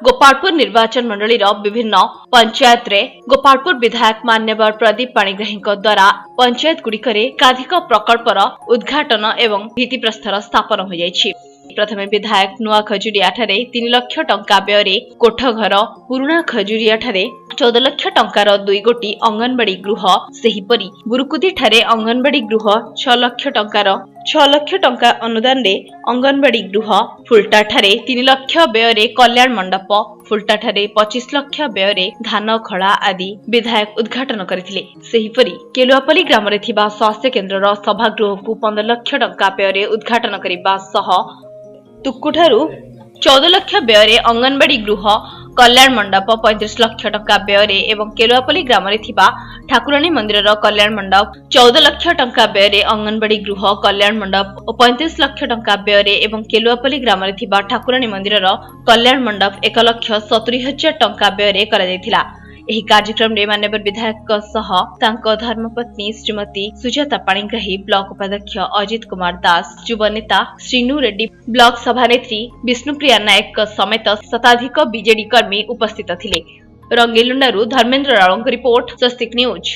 गोपालपुर निर्वाचन मंडली विभिन्न पंचायत रे गोपालपुर विधायक मान्यवर प्रदीप पाणिग्राही द्वारा पंचायत गुड़िकर एकाधिक प्रकल्पर उद्घाटन एवं भित्तिप्रस्तर स्थापन हो जाइछि। प्रथमे विधायक नुआ खजुरिया ठारे 3 लाख टंका व्यय कोठघर, पुराणा खजुरिया ठारे 14 लाख टंकार 2 गोटी अंगनवाड़ी गृह, सेहिपरि बुरुकुदी ठारे अंगनवाड़ी गृह 6 लाख टंका अनुदान रे अंगनवाड़ी गृह, फुलटा ठारे 3 लाख व्यय कल्याण मंडप, फुलटा ठारे 25 लाख व्यय धान खड़ा आदि विधायक उद्घाटन करथिले। सेहिपरि केलुआपल्ली ग्राम रे थिबा स्वास्थ्य केन्द्र सभागृह को 15 लाख टंका व्यय उद्घाटन करिबा सह तुकुठारू 14 लाख व्यय अंगनवाड़ी गृह, कल्याण मंडप 35 लाख टंका व्यय एवं केलुआपल्ली ग्राम रे थिबा ठाकुराणी मंदिर कल्याण मंडप 14 लाख टंका व्यय अंगनवाड़ी गृह, कल्याण मंडप और 35 लाख टंका व्यय एवं केलुआपल्ली ग्राम रे थिबा ठाकुराणी मंदिर कल्याण मंडप 1,70,000 टंका व्यय करा जायथिला। एही कार्यक्रम रे मान्यवर विधायक सह तांको धर्मपत्नी श्रीमती सुजाता पाणिग्राही, ब्लॉक उपाध्यक्ष अजित कुमार दास, युवा नेता श्रीनु रेड्डी, ब्लॉक सभानेत्री विष्णुप्रिया नायक समेत शताधिक बीजेडी कर्मी उपस्थित थिले। रंगेलुंडारू धर्मेंद्र रावल रिपोर्ट, स्वस्तिक न्यूज।